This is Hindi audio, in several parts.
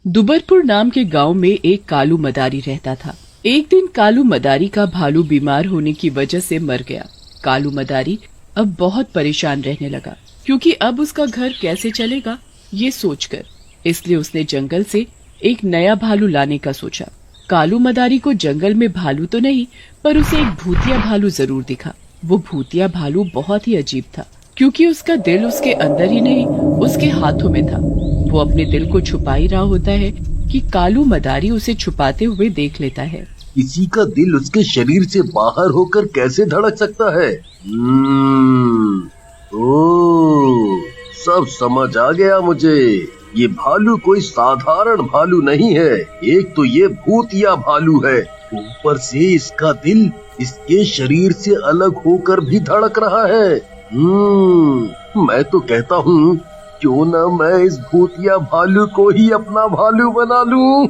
दुबरपुर नाम के गांव में एक कालू मदारी रहता था। एक दिन कालू मदारी का भालू बीमार होने की वजह से मर गया। कालू मदारी अब बहुत परेशान रहने लगा, क्योंकि अब उसका घर कैसे चलेगा ये सोचकर। इसलिए उसने जंगल से एक नया भालू लाने का सोचा। कालू मदारी को जंगल में भालू तो नहीं, पर उसे एक भूतिया भालू जरूर दिखा। वो भूतिया भालू बहुत ही अजीब था, क्योंकि उसका दिल उसके अंदर ही नहीं, उसके हाथों में था। वो अपने दिल को छुपा ही रहा होता है कि कालू मदारी उसे छुपाते हुए देख लेता है। किसी का दिल उसके शरीर से बाहर होकर कैसे धड़क सकता है? ओ, सब समझ आ गया मुझे। ये भालू कोई साधारण भालू नहीं है। एक तो ये भूतिया भालू है, ऊपर से इसका दिल इसके शरीर से अलग होकर भी धड़क रहा है। मैं तो कहता हूँ, क्यों न मैं इस भूतिया भालू को ही अपना भालू बना लूं।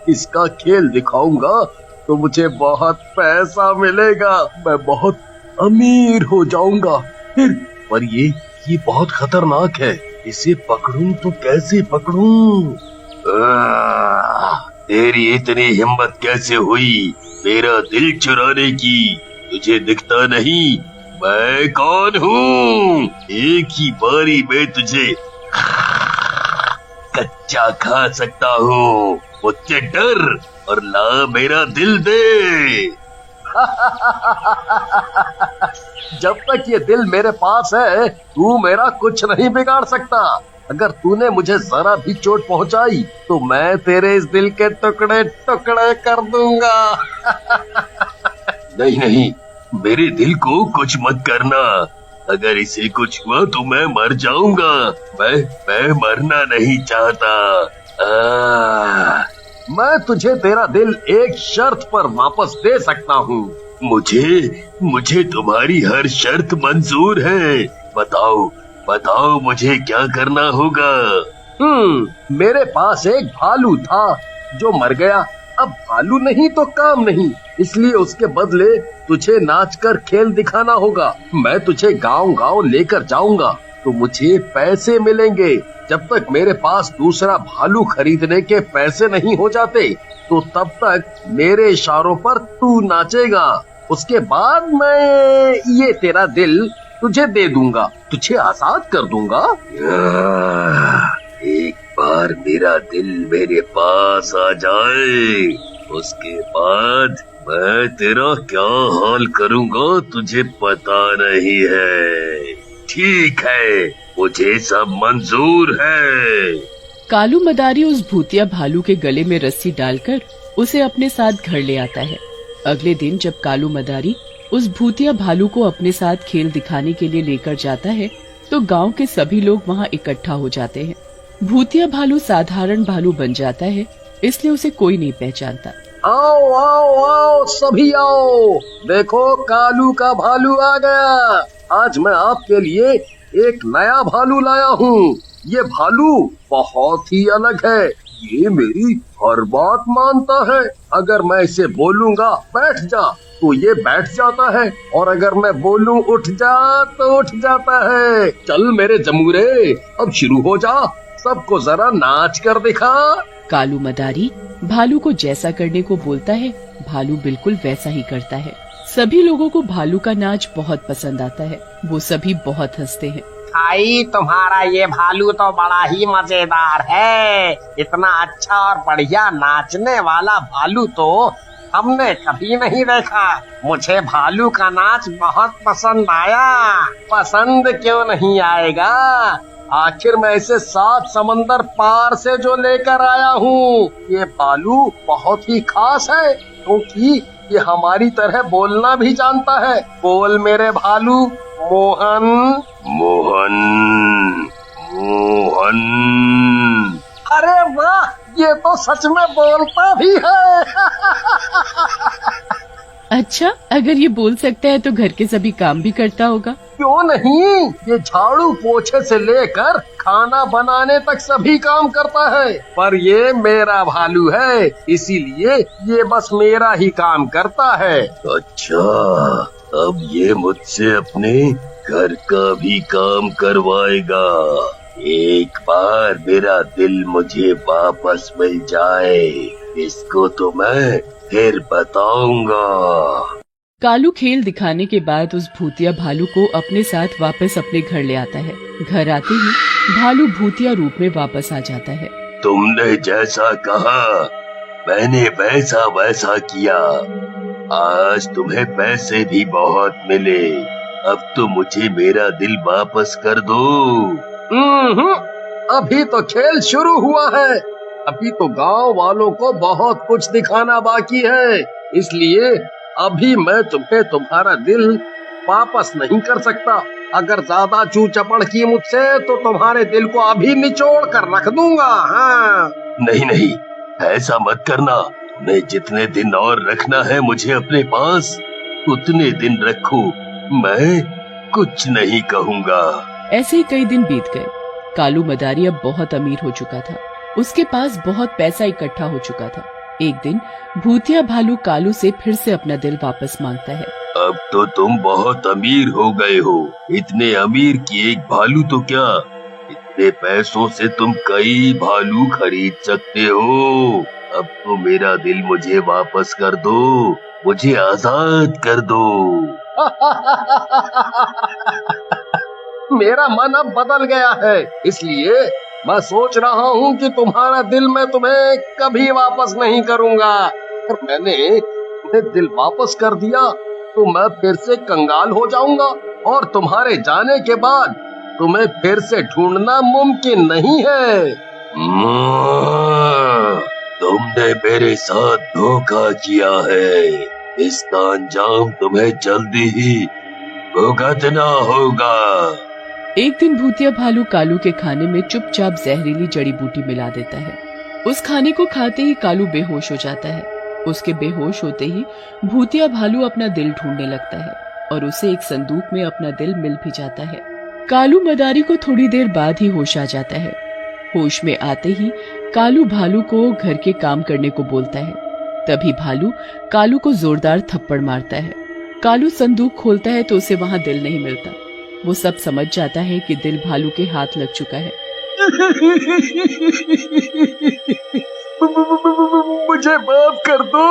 इसका खेल दिखाऊंगा तो मुझे बहुत पैसा मिलेगा, मैं बहुत अमीर हो जाऊंगा। पर ये बहुत खतरनाक है, इसे पकड़ूं तो कैसे पकड़ूं? तेरी इतनी हिम्मत कैसे हुई मेरा दिल चुराने की? तुझे दिखता नहीं मैं कौन हूँ? एक ही बारी में तुझे कच्चा खा सकता हूँ। मुझसे डर और ला मेरा दिल दे। जब तक ये दिल मेरे पास है, तू मेरा कुछ नहीं बिगाड़ सकता। अगर तूने मुझे जरा भी चोट पहुंचाई तो मैं तेरे इस दिल के टुकड़े टुकड़े कर दूंगा। नहीं, मेरे दिल को कुछ मत करना। अगर इसे कुछ हुआ तो मैं मर जाऊंगा। मैं मरना नहीं चाहता। मैं तुझे तेरा दिल एक शर्त पर वापस दे सकता हूँ। मुझे तुम्हारी हर शर्त मंजूर है। बताओ मुझे क्या करना होगा? मेरे पास एक भालू था जो मर गया। अब भालू नहीं तो काम नहीं, इसलिए उसके बदले तुझे नाचकर खेल दिखाना होगा। मैं तुझे गांव लेकर जाऊंगा तो मुझे पैसे मिलेंगे। जब तक मेरे पास दूसरा भालू खरीदने के पैसे नहीं हो जाते, तो तब तक मेरे इशारों पर तू नाचेगा। उसके बाद मैं ये तेरा दिल तुझे दे दूंगा, तुझे आजाद कर दूंगा। एक बार मेरा दिल मेरे पास आ जाए, उसके बाद मैं तेरा क्या हाल करूंगा तुझे पता नहीं है। ठीक है, मुझे सब मंजूर है। कालू मदारी उस भूतिया भालू के गले में रस्सी डालकर उसे अपने साथ घर ले आता है। अगले दिन जब कालू मदारी उस भूतिया भालू को अपने साथ खेल दिखाने के लिए लेकर जाता है, तो गांव के सभी लोग वहां इकट्ठा हो जाते हैं। भूतिया भालू साधारण भालू बन जाता है, इसलिए उसे कोई नहीं पहचानता। आओ आओ आओ सभी आओ, देखो कालू का भालू आ गया। आज मैं आपके लिए एक नया भालू लाया हूँ। ये भालू बहुत ही अलग है। ये मेरी हर बात मानता है। अगर मैं इसे बोलूंगा बैठ जा तो ये बैठ जाता है, और अगर मैं बोलूं उठ जा तो उठ जाता है। चल मेरे जमूरे, अब शुरू हो जा, सबको जरा नाच कर दिखा। कालू मदारी भालू को जैसा करने को बोलता है, भालू बिल्कुल वैसा ही करता है। सभी लोगों को भालू का नाच बहुत पसंद आता है। वो सभी बहुत हंसते हैं। भाई, तुम्हारा ये भालू तो बड़ा ही मजेदार है। इतना अच्छा और बढ़िया नाचने वाला भालू तो हमने कभी नहीं देखा। मुझे भालू का नाच बहुत पसंद आया। पसंद क्यों नहीं आएगा? आखिर मैं इसे 7 समंदर पार से जो लेकर आया हूँ। ये भालू बहुत ही खास है, क्योंकि ये हमारी तरह बोलना भी जानता है। बोल मेरे भालू, मोहन मोहन मोहन। अरे वाह, ये तो सच में बोलता भी है। अच्छा, अगर ये बोल सकता है तो घर के सभी काम भी करता होगा। क्यों नहीं, ये झाड़ू पोछे से लेकर खाना बनाने तक सभी काम करता है। पर ये मेरा भालू है, इसीलिए ये बस मेरा ही काम करता है। अच्छा, अब ये मुझसे अपने घर का भी काम करवाएगा। एक बार मेरा दिल मुझे वापस मिल जाए, इसको तो मैं फिर बताऊंगा। कालू खेल दिखाने के बाद उस भूतिया भालू को अपने साथ वापस अपने घर ले आता है। घर आते ही भालू भूतिया रूप में वापस आ जाता है। तुमने जैसा कहा मैंने वैसा वैसा किया। आज तुम्हें पैसे भी बहुत मिले, अब तो मुझे मेरा दिल वापस कर दो। अभी तो खेल शुरू हुआ है, अभी तो गांव वालों को बहुत कुछ दिखाना बाकी है, इसलिए अभी मैं तुम्हें तुम्हारा दिल वापस नहीं कर सकता। अगर ज्यादा चू चपड़ की मुझसे तो तुम्हारे दिल को अभी निचोड़ कर रख दूंगा। हाँ नहीं नहीं, ऐसा मत करना। मैं जितने दिन और रखना है मुझे अपने पास, उतने दिन रखो, मैं कुछ नहीं कहूँगा। ऐसे ही कई दिन बीत गए। कालू मदारी अब बहुत अमीर हो चुका था, उसके पास बहुत पैसा इकट्ठा हो चुका था। एक दिन भूतिया भालू कालू से फिर से अपना दिल वापस मांगता है। अब तो तुम बहुत अमीर हो गए हो, इतने अमीर कि एक भालू तो क्या, इतने पैसों से तुम कई भालू खरीद सकते हो। अब तो मेरा दिल मुझे वापस कर दो, मुझे आजाद कर दो। मेरा मन अब बदल गया है, इसलिए मैं सोच रहा हूँ कि तुम्हारा दिल मैं तुम्हें कभी वापस नहीं करूँगा। अगर मैंने तुम्हें दिल वापस कर दिया तो मैं फिर से कंगाल हो जाऊंगा और तुम्हारे जाने के बाद तुम्हें फिर से ढूंढना मुमकिन नहीं है। तुमने मेरे साथ धोखा किया है, इसका अंजाम तुम्हें जल्दी ही भुगतना होगा। एक दिन भूतिया भालू कालू के खाने में चुपचाप जहरीली जड़ी बूटी मिला देता है। उस खाने को खाते ही कालू बेहोश हो जाता है। उसके बेहोश होते ही भूतिया भालू अपना दिल ढूंढने लगता है और उसे एक संदूक में अपना दिल मिल भी जाता है। कालू मदारी को थोड़ी देर बाद ही होश आ जाता है। होश में आते ही कालू भालू को घर के काम करने को बोलता है। तभी भालू कालू को जोरदार थप्पड़ मारता है। कालू संदूक खोलता है तो उसे वहाँ दिल नहीं मिलता। वो सब समझ जाता है कि दिल भालू के हाथ लग चुका है। मुझे माफ कर दो,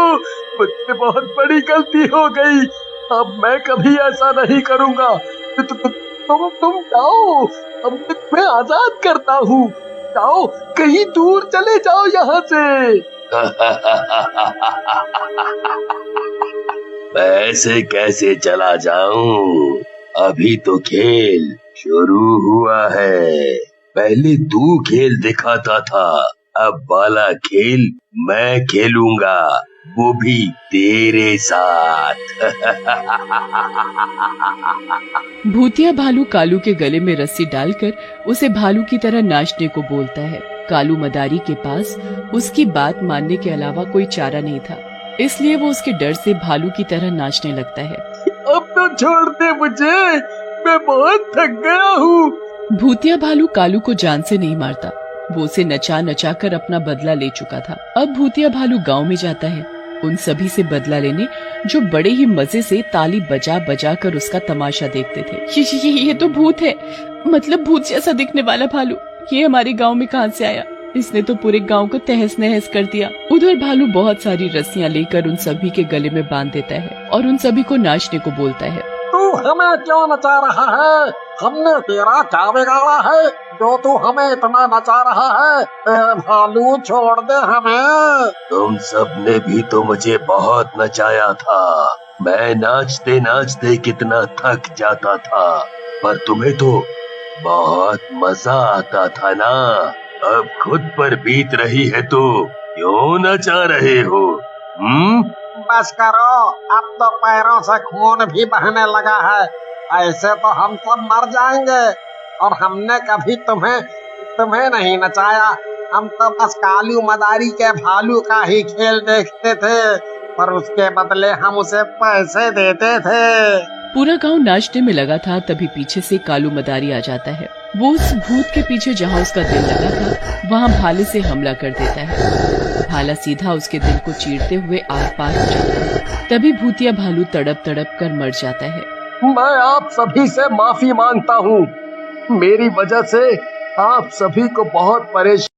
मुझसे बहुत बड़ी गलती हो गई, अब मैं कभी ऐसा नहीं करूँगा। तुम जाओ, अब मैं तुम्हें आजाद करता हूँ, जाओ कहीं दूर चले जाओ यहाँ से। मैं ऐसे कैसे चला जाऊं? अभी तो खेल शुरू हुआ है। पहले तू खेल दिखाता था, अब वाला खेल मैं खेलूंगा, वो भी तेरे साथ। भूतिया भालू कालू के गले में रस्सी डालकर उसे भालू की तरह नाचने को बोलता है। कालू मदारी के पास उसकी बात मानने के अलावा कोई चारा नहीं था, इसलिए वो उसके डर से भालू की तरह नाचने लगता है। अब तो छोड़ दे मुझे, मैं बहुत थक गया हूँ। भूतिया भालू कालू को जान से नहीं मारता, वो उसे नचा नचा कर अपना बदला ले चुका था। अब भूतिया भालू गांव में जाता है उन सभी से बदला लेने जो बड़े ही मजे से ताली बजा बजा कर उसका तमाशा देखते थे। ये तो भूत है, मतलब भूत जैसा दिखने वाला भालू, ये हमारे गांव में कहां से आया? इसने तो पूरे गांव को तहस नहस कर दिया। उधर भालू बहुत सारी रस्सियां लेकर उन सभी के गले में बांध देता है और उन सभी को नाचने को बोलता है। तू हमें क्यों नचा रहा है? हमने तेरा क्या बिगाड़ा है जो तू हमें इतना नचा रहा है? भालू छोड़ दे हमें। तुम सब ने भी तो मुझे बहुत नचाया था, मैं नाचते नाचते कितना थक जाता था, पर तुम्हें तो बहुत मजा आता था ना। अब खुद पर बीत रही है तो क्यों नचा रहे हो? बस करो, अब तो पैरों से खून भी बहने लगा है, ऐसे तो हम सब मर जाएंगे। और हमने कभी तुम्हें नहीं नचाया, हम तो बस कालू मदारी के भालू का ही खेल देखते थे, पर उसके बदले हम उसे पैसे देते थे। पूरा गांव नाचने में लगा था, तभी पीछे से कालू मदारी आ जाता है। वो उस भूत के पीछे जहाँ उसका दिल लगा था वहाँ भाले से हमला कर देता है। भाला सीधा उसके दिल को चीरते हुए आर पार हो जाता है। तभी भूतिया भालू तड़प तड़प कर मर जाता है। मैं आप सभी से माफी मांगता हूँ, मेरी वजह से आप सभी को बहुत परेशान